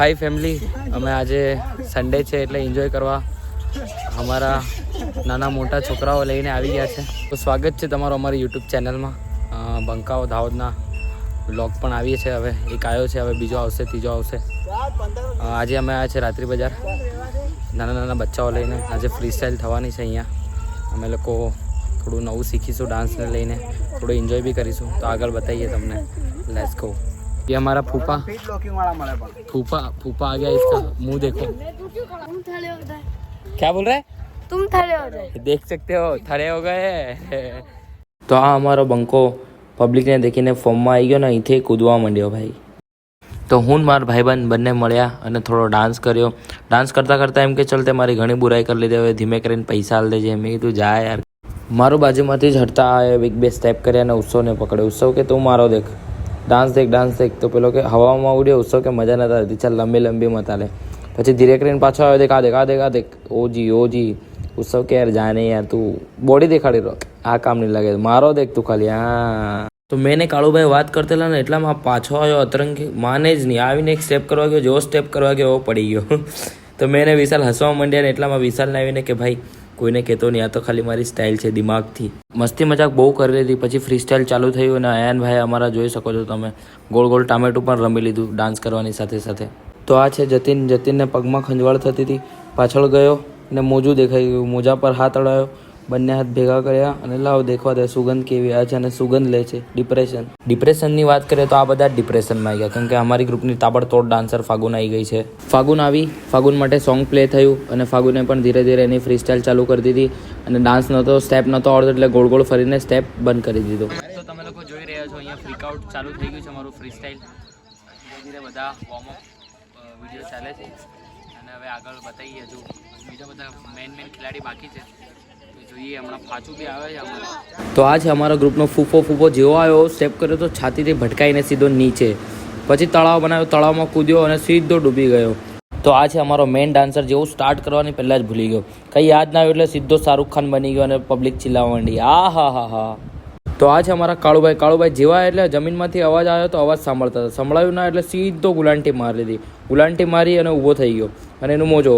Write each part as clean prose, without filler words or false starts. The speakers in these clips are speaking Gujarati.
હાય ફેમિલી, અમે આજે સન્ડે છે એટલે એન્જોય કરવા અમારા નાના મોટા છોકરાઓ લઈને આવી ગયા છે. તો સ્વાગત છે તમારું અમારી યુટ્યુબ ચેનલમાં. બંકાઓ દાહોદના વ્લોગ પણ આવીએ છીએ. હવે એક આવ્યો છે, હવે બીજો આવશે, ત્રીજો આવશે. આજે અમે આવ્યા છે રાત્રિ બજાર નાના નાના બચ્ચાઓ લઈને. આજે ફ્રી સ્ટાઇલ થવાની છે અહીંયા. અમે લોકો થોડું નવું શીખીશું, ડાન્સને લઈને થોડું એન્જોય બી કરીશું. તો આગળ બતાવીએ તમને. Let's go. ये हमारा फूफा फूफा आ गया. इसका मुंह देखो. क्या बोल रहा है? तुम थड़े हो गए. देख सकते हो, थड़े हो गए. તો આ અમારો બંકો પબ્લિકને દેખીને ફોર્મમાં આવી ગયો ને અહીંથી કૂદવા માંડ્યો ભાઈ. તો હું મારા ભાઈબંધ બંને મળ્યા અને થોડો ડાન્સ કર્યો. ડાન્સ કરતાં કરતાં એમ કે ચલતે મારી ઘણી બુરાઈ કરી લીધી, હવે ધીમે કરીને પૈસા આલ દેજે. મેં કીધું જા યાર. મારું બાજુમાંથી જ હટતા આવ્યો, એક બે સ્ટેપ કર્યા અને ઉત્સવને પકડ્યો. ઉત્સવ કે તું મારો દેખ, ડાન્સ દેખ. તો પેલો કે હવામાં ઉડ્યો. ઉત્સવ કે મજા નતા આવતી, ચાલ લંબી લંબી મત આલે. પછી ધીરે કરીને પાછો આવ્યો, દેખ આ દેખ. ઓજી ઉત્સવ કે યાર જાને યાર, તું બોડી દેખાડી રહ્યો, આ કામ નહીં લાગે, મારો દેખ તું ખાલી. હા તો મેં કાળુભાઈ વાત કરતેલા ને એટલામાં પાછો આવ્યો અતરંગી. માને જ નહીં, આવીને એક સ્ટેપ કરવા ગયો, જેવો સ્ટેપ કરવા ગયો એવો પડી ગયો. તો મેં વિશાલ હસવા માંડ્યા ને એટલામાં વિશાલને આવીને કે ભાઈ કોઈને કહેતો નહીં, આ તો ખાલી મારી સ્ટાઇલ છે, દિમાગથી. મસ્તી મજાક બહુ કરી લીધી. પછી ફ્રી સ્ટાઇલ ચાલુ થયું અને અયાનભાઈ અમારા જોઈ શકો છો તમે, ગોળ ગોળ ટામેટું પણ રમી લીધું ડાન્સ કરવાની સાથે સાથે. તો આ છે જતીન. જતીનને પગમાં ખંજવાળ થતી હતી, પાછળ ગયો અને મોજું દેખાઈ ગયું. મોજા પર હાથ અડાયો, બંને હાથ ભેગા કર્યા અને લાવ દેખવા દે સુગંધ કેવી આ છે. અને સુગંધ લે છે. ડિપ્રેશનની વાત કરીએ તો આ બધા જ ડિપ્રેશનમાં આવી ગયા, કેમ કે અમારી ગ્રુપની તાબડતોડ ડાન્સર ફાગુન આવી ગઈ છે. ફાગુન માટે સોંગ પ્લે થયું અને ફાગુને પણ ધીરે ધીરે એની ફ્રી સ્ટાઇલ ચાલુ કરી દીધી. અને ડાન્સ નહોતો, સ્ટેપ નહોતો આવડતો એટલે ગોળ ગોળ ફરીને સ્ટેપ બંધ કરી દીધો. તો તમે લોકો જોઈ રહ્યા છો અહીંયા ફ્રીકઆઉટ ચાલુ થઈ ગયું છે અમારું ફ્રી સ્ટાઇલ. ધીરે ધીરે બધા વોર્મઅપ વિડીયો ચાલે છે અને હવે આગળ બતાવીએ. હજુ બીજા બધા મેન ખેલાડી બાકી છે, જોઈએ. હમણાં પાછું બી આવે છે અમારે. તો આ છે અમારા ગ્રુપનો ફૂફો. જેવો આવ્યો સ્ટેપ કર્યો તો છાતીથી ભટકાઈને સીધો નીચે, પછી તળાવ બનાવ્યો, તળાવમાં કૂદ્યો અને સીધો ડૂબી ગયો. તો આ છે અમારો મેઇન ડાન્સર, જેવું સ્ટાર્ટ કરવાની પહેલાં જ ભૂલી ગયો, કંઈ યાદ ના આવ્યું એટલે સીધો શાહરુખ ખાન બની ગયો અને પબ્લિક ચિલ્લાવા માંડી. હા. તો આ છે અમારા કાળુભાઈ જેવા એટલે જમીનમાંથી અવાજ આવ્યો તો અવાજ સંભળાયું ના એટલે સીધો ગુલાંટી મારી લીધી. ગુલાંટી મારી અને ઊભો થઈ ગયો. અને એનું મોજો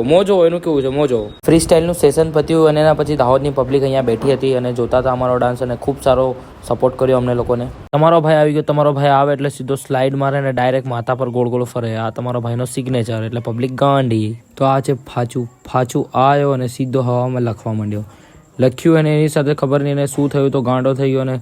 એનું કેવું છે મોજો. ફ્રી સ્ટાઇલનું સેશન પત્યું અને એના પછી દાહોદની પબ્લિક અહીંયા બેઠી હતી અને જોતા હતા અમારો ડાન્સ અને ખૂબ સારો સપોર્ટ કર્યો અમને લોકોને. તમારો ભાઈ આવી ગયો. તમારો ભાઈ આવે એટલે સીધો સ્લાઇડ મારે અને ડાયરેક્ટ માથા પર ગોળ ગોળ ફરે. આ તમારો ભાઈનો સિગ્નેચર એટલે પબ્લિક ગાંડી. તો આ છે ફાચું આવ્યો અને સીધો હવામાં લખવા માંડ્યો. લખ્યું અને એની સાથે ખબર નહીં એને શું થયું, તો ગાંડો થઈ ગયો અને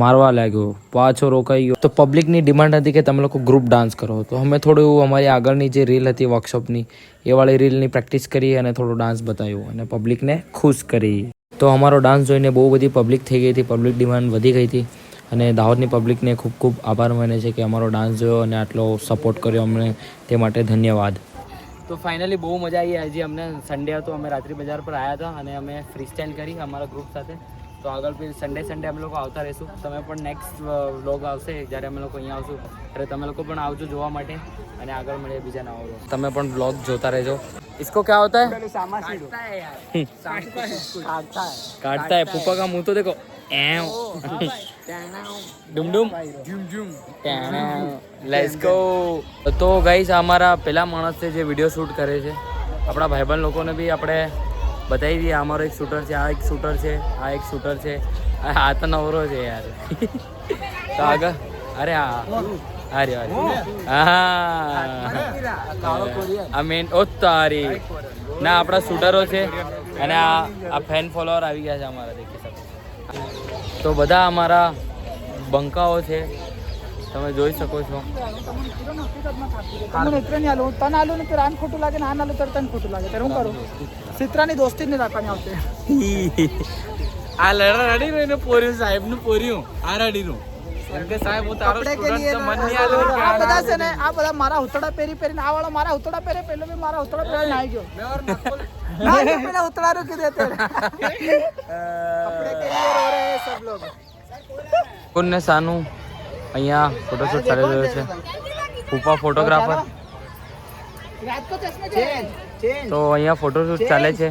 મારવા લાગ્યો. પાછો રોકાઈ ગયો. તો પબ્લિકની ડિમાન્ડ હતી કે તમે લોકો ગ્રુપ ડાન્સ કરો, તો અમે થોડું અમારી આગળની જે રીલ હતી વર્કશોપની એ વાળી રીલની પ્રેક્ટિસ કરી અને થોડો ડાન્સ બતાવ્યો અને પબ્લિકને ખુશ કરી. તો અમારો ડાન્સ જોઈને બહુ બધી પબ્લિક થઈ ગઈ હતી, પબ્લિક ડિમાન્ડ વધી ગઈ હતી અને દાહોદની પબ્લિકને ખૂબ ખૂબ આભાર માને છે કે અમારો ડાન્સ જોયો અને આટલો સપોર્ટ કર્યો અમને, તે માટે ધન્યવાદ. તો ફાઇનલી બહુ મજા આવી. આજે અમને સન્ડે હતો, અમે રાત્રિ બજાર પર આવ્યા હતા અને અમે ફ્રી સ્ટાઇલ કરી અમારા ગ્રુપ સાથે. તો આગળ બી સન્ડે અમે લોકો આવતા રહીશું. તમે પણ નેક્સ્ટ વ્લોગ આવશે જ્યારે અમે લોકો અહીંયા આવશું ત્યારે તમે લોકો પણ આવજો જોવા માટે અને આગળ મળીએ બીજા નવા વ્લોગ. તમે પણ વ્લોગ જોતા રહેજો. इसको क्या होता है? काटता है. फूफा का मुंह तो देखो. डुम लेट्स गो. તો ગાઈસ અમારા પેલા માણસ છે જે વિડીયો શૂટ કરે છે. આપણા ભાઈબંધ લોકોને બી આપણે બતાવી દઈએ. અમારો એક શૂટર છે, આ એક શૂટર છે, આ એક શૂટર છે. આ તો નવરો છે યાર. તો આગળ અરે આ મેન ઓ તારી ના આપણા શૂટરો છે અને આ ફેન ફોલોઅર આવી ગયા છે અમારા, દેખી શકો. તો બધા અમારા બંકાઓ છે, તમે જોઈ શકો છો. ખોટું લાગે ના આલું તને ખોટું લાગે ત્યારે હું કરું? ચિત્રાની દોસ્તી જ નહીં રાખવાની આવતી. આ રડી રહ્યું ને પોર્યું સાહેબ નું પોર્યું આ રડી નું સાહેબ હું તારો સ્ટુડન્ટ તો મન નહીં આલો. આ બધા છે ને, આ બધા મારા ઉતડા પહેરીને આ વાળો મારા ઉતડા પહેરે, પેલો બી મારા ઉતડા પહેરીને આવી ગયો. ના પેલા ઉતડા રૂકી દેતે કપડે કે લીએ રો રહે સબ લોગ. કોને સાનું અહીંયા ફોટોશૂટ ચાલી રહ્યો છે. ફૂફા ફોટોગ્રાફર. તો અહીંયા ફોટોશૂટ ચાલે છે.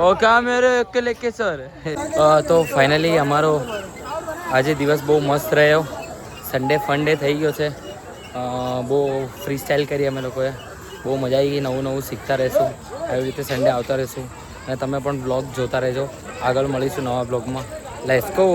ઓકે મેરે અકેલે કે સર. તો ફાઇનલી અમારો આજે દિવસ બહુ મસ્ત રહ્યો. સન્ડે ફન ડે થઈ ગયો છે બહુ ફ્રી સ્ટાઇલ કરી અમે લોકોએ, બહુ મજા આવી ગઈ. નવું નવું શીખતા રહીશું, આવી રીતે સન્ડે આવતા રહીશું અને તમે પણ બ્લોગ જોતા રહેજો. આગળ મળીશું નવા બ્લોગમાં. Let's go.